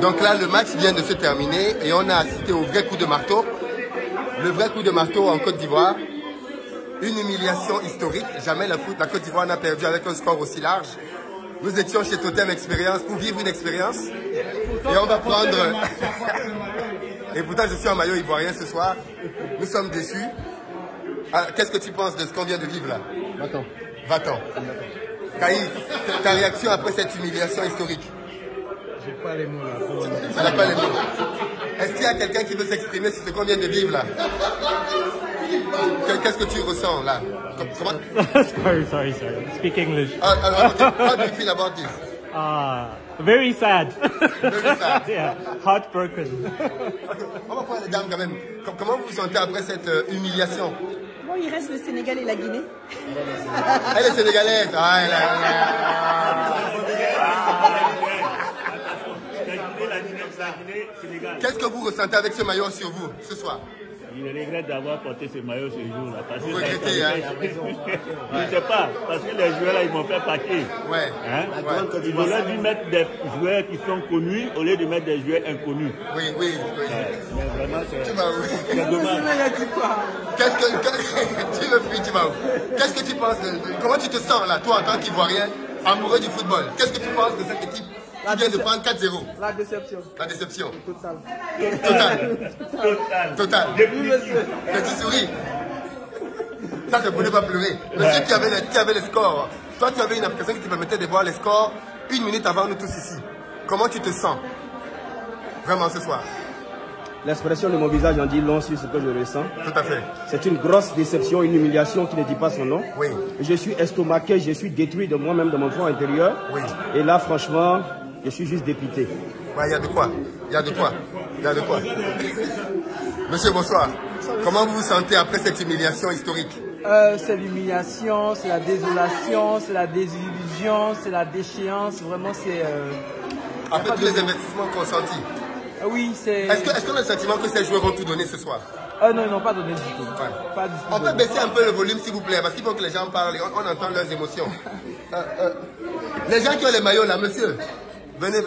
Donc là, le match vient de se terminer et on a assisté au vrai coup de marteau. Le vrai coup de marteau en Côte d'Ivoire. Une humiliation historique. Jamais la Côte d'Ivoire n'a perdu avec un score aussi large. Nous étions chez Totem Experience pour vivre une expérience. Et on va prendre... Et pourtant, je suis en maillot ivoirien ce soir. Nous sommes déçus. Qu'est-ce que tu penses de ce qu'on vient de vivre là? Va-t'en. Va-t'en. Caïs, ta réaction après cette humiliation historique? J'ai pas les mots là. Tu n'as pas les mots. Est-ce qu'il y a quelqu'un qui veut s'exprimer sur ce qu'on vient de vivre là? Qu'est-ce que tu ressens là? Sorry. Speak English. Okay. How do you feel about this? Very sad. Very sad. Yeah, heartbroken. On va prendre les dames quand même. Comment vous vous sentez après cette humiliation? Bon, il reste le Sénégal et la Guinée. Elle est sénégalaise. Qu'est-ce que vous ressentez avec ce maillot sur vous ce soir? Je regrette d'avoir porté ce maillot ce jour-là. Vous regrettez, hein? Je ne sais pas, parce que les joueurs là, ils m'ont fait paquet. Ouais. Hein? Ils auraient dû mettre des joueurs qui sont connus au lieu de mettre des joueurs inconnus. Oui. Mais vraiment, c'est dommage. Tu me fuis, tu vas où? Qu'est-ce que tu penses comment tu te sens là, toi en tant qu'Ivoirien, amoureux du football? Qu'est-ce que tu penses de cette équipe qui vient de prendre 4-0? La déception. La déception. Total. Total. Mais tu souris. Ça, je ne voulais pas pleurer. Monsieur qui avait les scores, toi tu avais une application qui te permettait de voir les scores 1 minute avant nous tous ici. Comment tu te sens vraiment ce soir? L'expression de mon visage en dit long sur ce que je ressens. Tout à fait. C'est une grosse déception, une humiliation qui ne dit pas son nom. Oui. Je suis estomaqué, je suis détruit de moi-même, de mon fond intérieur. Oui. Et là, franchement, je suis juste dépité. Ouais, il y a de quoi. Monsieur, bonsoir. Comment vous vous sentez après cette humiliation historique? C'est l'humiliation, c'est la désolation, c'est la désillusion, c'est la déchéance. Vraiment, c'est... Après tous les investissements consentis. Oui, c'est... Est-ce qu'on a le sentiment que ces joueurs ont tout donné ce soir? Non, pas donné du tout. Ouais. Pas du tout. On peut baisser un peu le volume s'il vous plaît, parce qu'il faut que les gens parlent et on entend leurs émotions. Les gens qui ont les maillots là, monsieur, venez.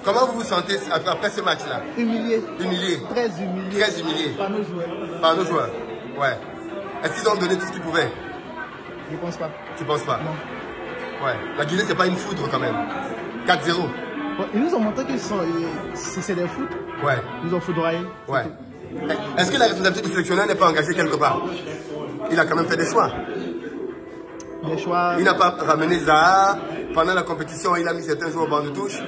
Comment vous vous sentez après ce match-là? Humilié. Très humilié. Par nos joueurs. Ouais. Est-ce qu'ils ont donné tout ce qu'ils pouvaient? Je pense pas. Tu penses pas? Non. Ouais. La Guinée, c'est pas une foudre quand même. 4-0. Ils nous ont montré que c'est des foot. Ouais. Ils nous ont foudroyé. Ouais. Est-ce que la responsabilité du sélectionneur n'est pas engagée quelque part? Il a quand même fait des choix. Il n'a pas ramené Zaha. Pendant la compétition, il a mis certains joueurs au banc de touche.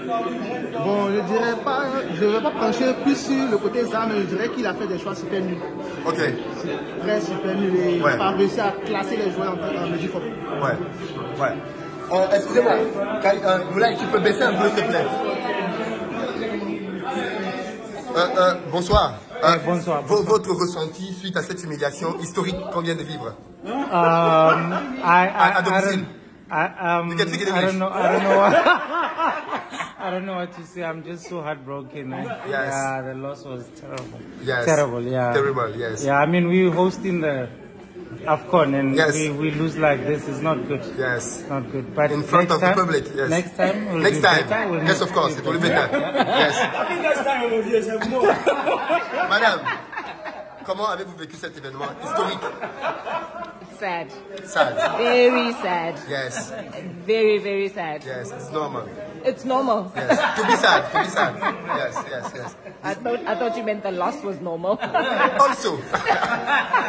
Bon, je ne vais pas pencher plus sur le côté Zaha, mais je dirais qu'il a fait des choix super nuls. Ok. Très super nuls. Et il n'a pas réussi à classer les joueurs en Medifop. Ouais. Excusez-moi, Moulay, tu peux baisser un peu, s'il te plaît. Bonsoir. Bonsoir. Votre ressenti suite à cette humiliation historique qu'on vient de vivre? I domicile. don't know. I don't know what to say. I'm just so heartbroken. Yes. Yeah, the loss was terrible. Yes. Terrible. Yeah. Terrible. Yes. Yeah, I mean, we hosting the AFCON and yes. we lose like this. It's not good. Yes. It's not good. But in front of the public. Yes. Next time. Will next be time. Better. We'll Yes, of course. It will be better. Yes. Madame, comment avez-vous vécu cet événement historique? Sad. Sad. Very sad. Yes. Very sad. Yes, it's normal. It's normal. Yes. To be sad. Yes. I thought you meant the loss was normal. Also,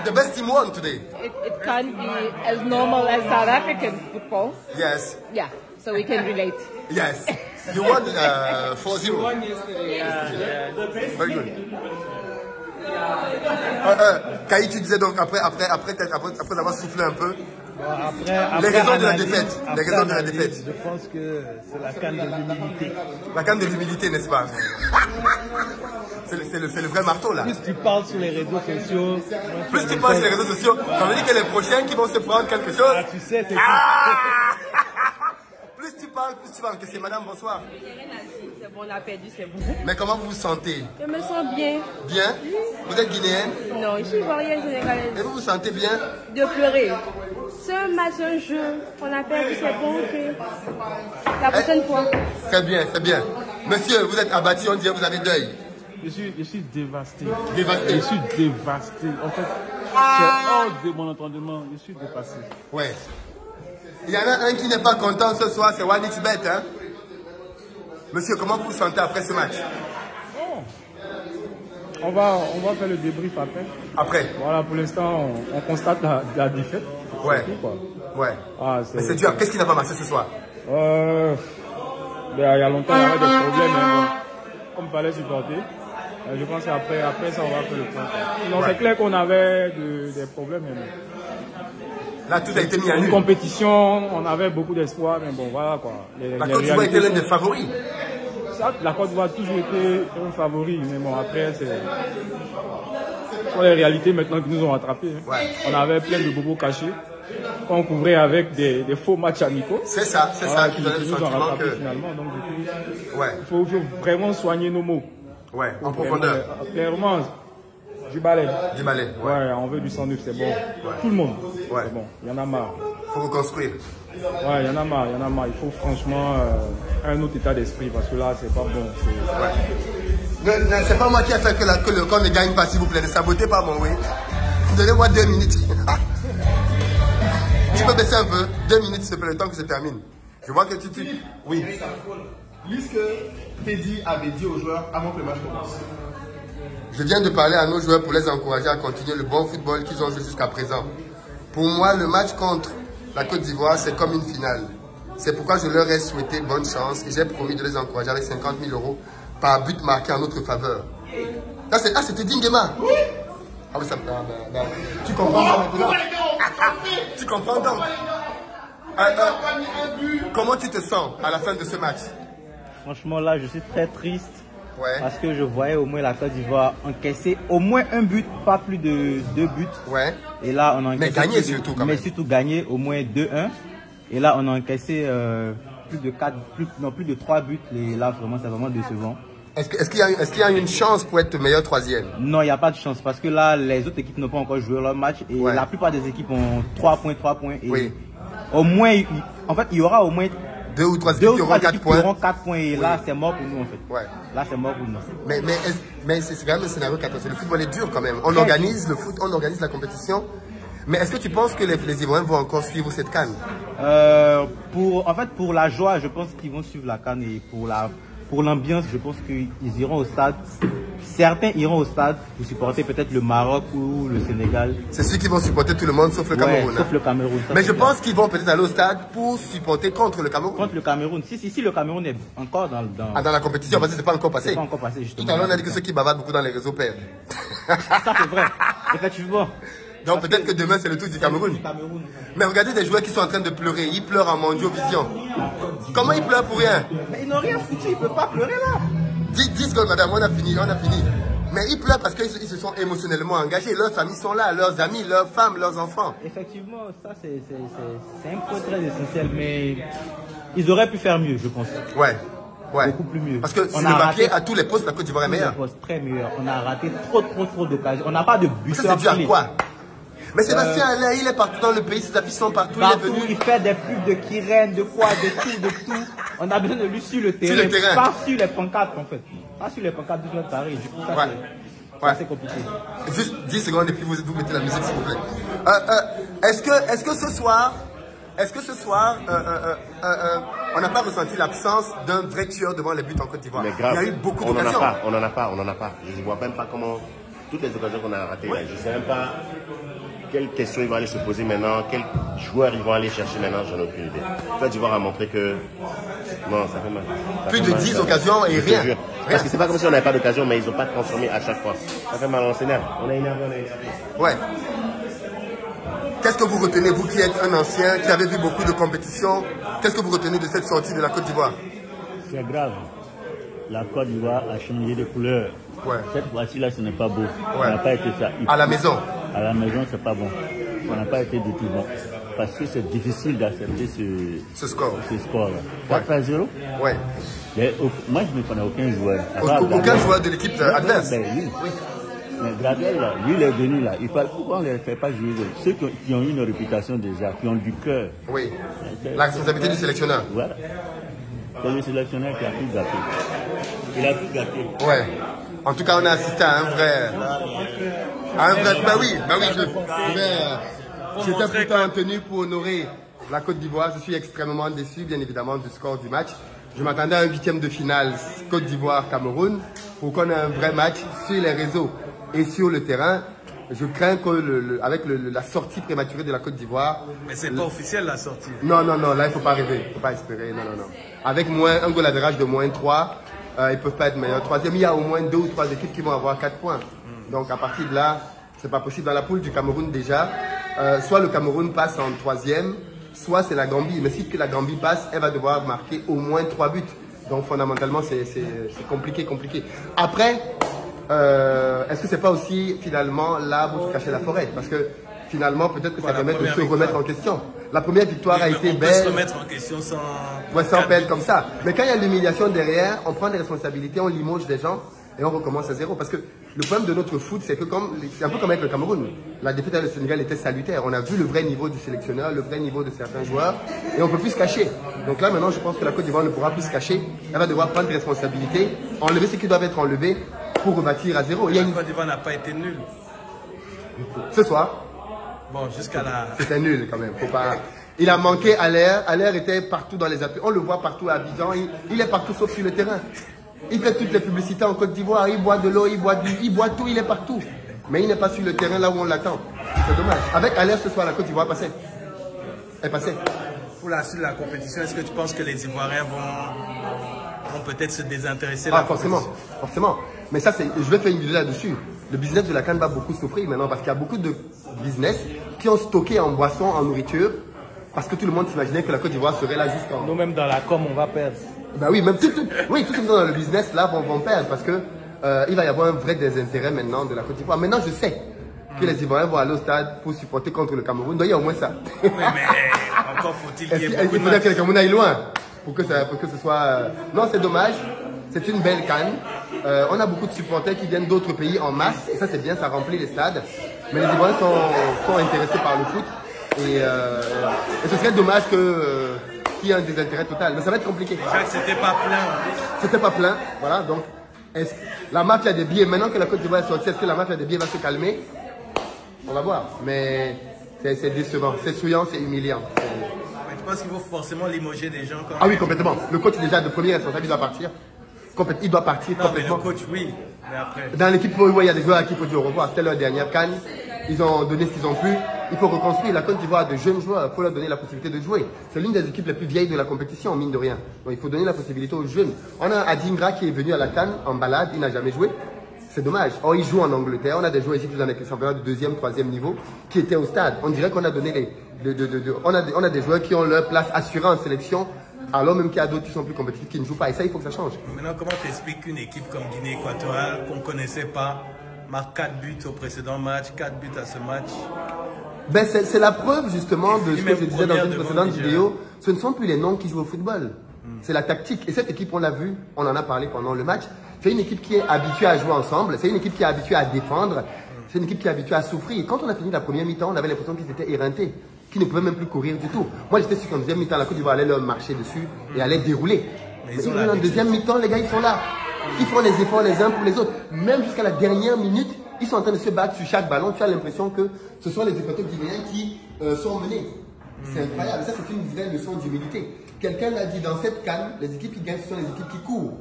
the best team won today. It can't be as normal as South African football. Yes. Yeah, so we can relate. Yes. You won 4-0. You won yesterday. Yeah. Very good. Kaï, tu disais donc après avoir soufflé un peu. Après les raisons de la analyse, défaite. après Les raisons de la analyse, défaite. Je pense que c'est la canne de l'humilité. La canne de l'humilité, n'est-ce pas? C'est le vrai marteau là. Plus tu parles sur les réseaux sociaux. Plus tu parles sur les réseaux sociaux, ça veut dire que les prochains qui vont se prendre quelque chose. Ah, tu sais, c'est Plus tu parles, que c'est madame, bonsoir. C'est bon, on a perdu, c'est bon. Mais comment vous vous sentez? Je me sens bien. Bien? Vous êtes guinéenne? Non, je suis ivoirienne sénégalaise. Et vous vous sentez bien? De pleurer. C'est un match, un jeu. On a perdu, c'est bon que la prochaine fois. C'est bien. Monsieur, vous êtes abattu, on dirait que vous avez deuil. Je suis dévasté. Dévasté. Je suis dévasté. En fait, c'est hors de mon entendement. Je suis dépassé. Ouais. Il y en a un qui n'est pas content ce soir, c'est OneXBet, hein? Monsieur, comment vous vous sentez après ce match? On va faire le débrief après. Après? Voilà, pour l'instant, on constate la défaite. Ouais. Tout, quoi. Ouais. Ah, mais c'est dur. Qu'est-ce qui n'a pas marché ce soir? Ben, il y a longtemps, il y avait des problèmes. Hein, comme il fallait supporter. Je pense qu'après ça, on va faire le point. Sinon, c'est clair qu'on avait des problèmes. Là, tout a été mis à nu. nu. Une compétition, on avait beaucoup d'espoir, mais bon, voilà quoi. La Côte d'Ivoire était l'un des favoris. Ça, la Côte d'Ivoire a toujours été un favori, mais bon, après, c'est les réalités maintenant qui nous ont rattrapés. Hein. Ouais. On avait plein de bobos cachés qu'on couvrait avec des faux matchs amicaux. C'est ça, qui donnait le sentiment que... Finalement, donc du coup, ouais. il faut vraiment soigner nos mots. Ouais, en profondeur. Clairement, du balai. Du balai, ouais. On veut du 109, c'est bon. Ouais. Tout le monde. Ouais. C'est bon, il y en a marre. Il faut reconstruire. Ouais, il y en a marre. Il faut franchement un autre état d'esprit parce que là, c'est pas bon. Ouais. C'est pas moi qui ai fait que le camp ne gagne pas, s'il vous plaît. Ne sabotez pas mon oui. Donnez-moi 2 minutes. Tu peux baisser un peu? 2 minutes, s'il te plaît, le temps que je termine. Je vois que tu... Oui. Lis ce que Teddy avait dit aux joueurs avant que le match commence. Je viens de parler à nos joueurs pour les encourager à continuer le bon football qu'ils ont joué jusqu'à présent. Pour moi, le match contre la Côte d'Ivoire, c'est comme une finale. C'est pourquoi je leur ai souhaité bonne chance et j'ai promis de les encourager avec 50 000 € par but marqué en notre faveur. Ah, c'était Dingema. Oui. Ah oui, ça me... Tu comprends maintenant? Tu comprends donc? Comment tu te sens à la fin de ce match? Franchement, là, je suis très triste. Ouais. Parce que je voyais au moins la Côte d'Ivoire encaisser au moins un but, pas plus de 2 buts. Ouais. Et là, on a encaissé. Mais gagner surtout, quand même. Mais surtout gagner au moins 2-1. Et là, on a encaissé plus de 3 buts. Et là, vraiment, c'est vraiment décevant. Est-ce qu'il y a une chance pour être meilleur troisième? Non, il n'y a pas de chance. Parce que là, les autres équipes n'ont pas encore joué leur match. Et la plupart des équipes ont 3 points. Et oui. Au moins, en fait, il y aura au moins 2 ou 3 équipes qui auront 4 points. Qui auront 4 points et là, c'est mort pour nous en fait. Ouais. Là, c'est mort pour nous. Mais c'est quand même un scénario catastrophique. Le football est dur quand même. On organise le foot, on organise la compétition. Mais est-ce que tu penses que les Ivoiriens vont encore suivre cette CAN? En fait, pour la joie, je pense qu'ils vont suivre la CAN et pour l'ambiance, je pense qu'ils iront au stade. Certains iront au stade pour supporter peut-être le Maroc ou le Sénégal. C'est ceux qui vont supporter tout le monde sauf le Cameroun. Sauf le Cameroun. Mais je pense qu'ils vont peut-être aller au stade pour supporter contre le Cameroun. Contre le Cameroun. Si le Cameroun est encore dans la compétition, parce que c'est pas encore passé. C'est pas encore passé, justement. Tout à l'heure, on a dit que ceux qui bavardent beaucoup dans les réseaux perdent. Ça, c'est vrai. Effectivement. Donc peut-être que demain, c'est le tour du Cameroun. Mais regardez des joueurs qui sont en train de pleurer. Ils pleurent en Mondiovision. Comment ils pleurent pour rien? Mais ils n'ont rien foutu. Ils ne peuvent pas pleurer là. 10 secondes, madame, on a fini. Mais ils pleurent parce qu'ils se sont émotionnellement engagés. Leurs familles sont là, leurs amis, leurs femmes, leurs enfants. Effectivement, ça c'est un point très essentiel, mais ils auraient pu faire mieux, je pense. Ouais. Beaucoup plus mieux. Parce que sur le papier, à tous les postes, la Côte d'Ivoire est meilleure. Très meilleur. On a raté trop d'occasions. On n'a pas de buteur. Ça, c'est dû à quoi? Mais Sébastien Allain, il est partout dans le pays, ses affiches sont partout. Il est venu. Il fait des pubs de Kiren, de quoi, de tout. On a besoin de lui sur le terrain. Pas sur les pancartes en fait. Pas sur les pancartes de notre Paris. Du coup, ça c'est compliqué. Juste 10 secondes et puis vous mettez la musique s'il vous plaît. Est-ce que ce soir, on n'a pas ressenti l'absence d'un vrai tueur devant les buts en Côte d'Ivoire? Il y a eu beaucoup d'occasions. On n'en a pas. Je ne vois même pas comment toutes les occasions qu'on a ratées. Ouais. Je ne sais même pas quelles questions ils vont aller se poser maintenant, quels joueurs ils vont aller chercher maintenant, j'en ai aucune idée. Côte d'Ivoire a montré que non, ça fait mal. Plus de 10 occasions et rien. Parce que c'est pas comme si on n'avait pas d'occasion, mais ils n'ont pas transformé à chaque fois. Ça fait mal, on s'énerve. On est énervé. Ouais. Qu'est-ce que vous retenez, vous qui êtes un ancien, qui avez vu beaucoup de compétitions, qu'est-ce que vous retenez de cette sortie de la Côte d'Ivoire? C'est grave. La Côte d'Ivoire a changé de couleur. Ouais. Cette fois-ci, ce n'est pas beau. Ouais. Ça n'a pas été ça. À la maison? À la maison, c'est pas bon. Ça n'a pas été du tout bon. Parce que c'est difficile d'accepter ce score-là. 4-0? Ouais. Moi, je ne connais aucun joueur. Aucun joueur de l'équipe adverse? Oui. Mais Gabriel, là, lui, il est venu là. Pourquoi on ne les fait pas jouer? Ceux qui ont une réputation déjà, qui ont du cœur. Oui. La responsabilité du sélectionneur. Voilà. C'est le sélectionneur qui a tout gâté. Il a tout gâté. Ouais. En tout cas, on a assisté à un vrai... Bah oui, j'étais plutôt en tenue pour honorer la Côte d'Ivoire. Je suis extrêmement déçu, bien évidemment, du score du match. Je m'attendais à un 8e de finale Côte d'Ivoire-Cameroun pour qu'on ait un vrai match sur les réseaux et sur le terrain. Je crains qu'avec la sortie prématurée de la Côte d'Ivoire... Mais c'est pas officiel la sortie. Non, là il ne faut pas rêver, il ne faut pas espérer, non. Avec un goal average de -3, ils ne peuvent pas être meilleurs. Troisième, il y a au moins 2 ou 3 équipes qui vont avoir 4 points. Donc à partir de là, c'est pas possible. Dans la poule du Cameroun déjà, soit le Cameroun passe en 3e, soit c'est la Gambie. Mais si la Gambie passe, elle va devoir marquer au moins 3 buts. Donc fondamentalement, c'est compliqué. Après... est-ce que c'est pas aussi finalement l'arbre qui cachait la forêt? Parce que finalement, peut-être que ça permet de se remettre en question. La première victoire a été belle. On peut se remettre en question sans perdre comme ça. Mais quand il y a l'humiliation derrière, on prend des responsabilités, on limoge des gens et on recommence à zéro. Parce que le problème de notre foot, c'est que c'est un peu comme avec le Cameroun. La défaite avec le Sénégal était salutaire. On a vu le vrai niveau du sélectionneur, le vrai niveau de certains joueurs et on ne peut plus se cacher. Donc là, maintenant, je pense que la Côte d'Ivoire ne pourra plus se cacher. Elle va devoir prendre des responsabilités, enlever ce qui doit être enlevé pour rebâtir à zéro. La Côte d'Ivoire n'a pas été nulle. Ce soir. Bon, jusqu'à la... C'était nul quand même. Faut pas... Il a manqué Allaire. Allaire était partout dans les appuis. On le voit partout à Abidjan. Il est partout sauf sur le terrain. Il fait toutes les publicités en Côte d'Ivoire. Il boit de l'eau, il boit tout, il est partout. Mais il n'est pas sur le terrain là où on l'attend. C'est dommage. Avec Allaire ce soir, la Côte d'Ivoire est passée. Pour la suite de la compétition, est-ce que tu penses que les Ivoiriens vont peut-être se désintéresser forcément. Mais ça, je vais faire une vidéo là-dessus. Le business de la CAN va beaucoup souffrir maintenant parce qu'il y a beaucoup de business qui ont stocké en boissons, en nourriture, parce que tout le monde s'imaginait que la Côte d'Ivoire serait là jusqu'en... Nous-mêmes dans la com, on va perdre. Bah oui, même tous ceux qui sont dans le business là vont perdre parce que il va y avoir un vrai désintérêt maintenant de la Côte d'Ivoire. Maintenant, je sais que les Ivoiriens vont aller au stade pour supporter contre le Cameroun. Donc il y a au moins ça. Oui, mais encore faut-il qu'il y ait beaucoup de Il faudrait que le Cameroun aille loin pour que ce soit... Non, c'est dommage. C'est une belle CAN. On a beaucoup de supporters qui viennent d'autres pays en masse. Et ça, c'est bien, ça remplit les stades. Mais les Ivoiriens sont intéressés par le foot. Et ce serait dommage qu'il y ait un désintérêt total. Mais ça va être compliqué. Jacques, c'était pas plein. C'était pas plein. Voilà, donc la mafia des billets, maintenant que la Côte d'Ivoire est sortie, est-ce que la mafia des billets va se calmer? On va voir. Mais c'est décevant. C'est souillant, c'est humiliant. Mais tu penses qu'il faut forcément limoger des gens quand même? Ah oui, complètement. Le coach, déjà, de premier responsable, il doit partir. Il doit partir complètement. Mais le coach, oui. Mais après... Dans l'équipe, il y a des joueurs à qui il faut dire au revoir. C'était leur dernière CAN. Ils ont donné ce qu'ils ont pu. Il faut reconstruire. La Côte d'Ivoire de jeunes joueurs. Il faut leur donner la possibilité de jouer. C'est l'une des équipes les plus vieilles de la compétition, mine de rien. Donc il faut donner la possibilité aux jeunes. On a Adingra qui est venu à la CAN en balade. Il n'a jamais joué. C'est dommage. Or, il joue en Angleterre. On a des joueurs ici qui sont dans les championnats de 2e, 3e niveau qui étaient au stade. On dirait qu'on a donné on a des joueurs qui ont leur place assurée en sélection. Alors même qu'il y a d'autres qui sont plus compétitifs qui ne jouent pas. Et ça, il faut que ça change. Maintenant, comment tu expliques qu'une équipe comme Guinée équatoriale, qu'on ne connaissait pas, marque 4 buts au précédent match, 4 buts à ce match? Ben, c'est la preuve justement de ce que je disais dans une précédente vidéo. Ce ne sont plus les noms qui jouent au football. C'est la tactique. Et cette équipe, on l'a vu, on en a parlé pendant le match. C'est une équipe qui est habituée à jouer ensemble. C'est une équipe qui est habituée à défendre. C'est une équipe qui est habituée à souffrir. Et quand on a fini la première mi-temps, on avait l'impression qu'ils étaient éreintés, qu'ils ne pouvaient même plus courir du tout. Moi, j'étais sûr qu'en deuxième mi-temps, la Côte d'Ivoire allait leur marcher dessus et allait dérouler. Mais en deuxième mi-temps, les gars, ils sont là. Ils font les efforts les uns pour les autres. Même jusqu'à la dernière minute, ils sont en train de se battre sur chaque ballon. Tu as l'impression que ce sont les Équatoriens guinéens qui sont menés. C'est incroyable. Ça, c'est une vraie leçon d'humilité. Quelqu'un l'a dit, dans cette CAN, les équipes qui gagnent, ce sont les équipes qui courent.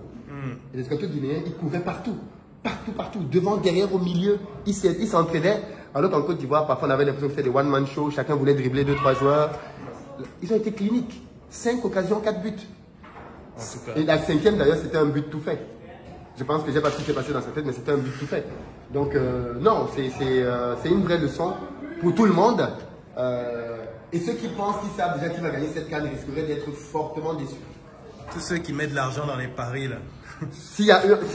Et les Équatoriens guinéens, ils couraient partout. Partout. Devant, derrière, au milieu. Ils s'entraidaient. Alors qu'en Côte d'Ivoire, parfois, on avait l'impression que c'était des one-man show. Chacun voulait dribbler 2-3 joueurs. Ils ont été cliniques. 5 occasions, 4 buts. En tout cas. Et la 5e, d'ailleurs, c'était un but tout fait. Je pense que je ne sais pas ce qui s'est passé dans sa tête, mais c'était un but tout fait. Donc, non, c'est une vraie leçon pour tout le monde. Et ceux qui pensent qu'ils savent déjà qui va gagner cette CAN risqueraient d'être fortement déçus. Tous ceux qui mettent de l'argent dans les paris, là. S'il y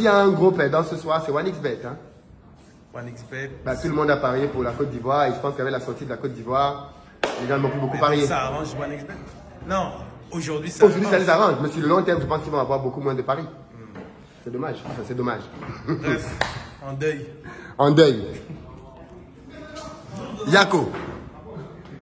a un gros perdant ce soir, c'est OneXBet. Hein. OneXBet. Bah, tout le monde a parié pour la Côte d'Ivoire. Et je pense qu'avec la sortie de la Côte d'Ivoire, les gens n'ont plus beaucoup parié. Ça arrange OneXBet? Non, aujourd'hui ça les arrange. Mais sur le long terme, je pense qu'ils vont avoir beaucoup moins de paris. C'est dommage. Enfin, c'est dommage. Bref, en deuil. En deuil. Yako.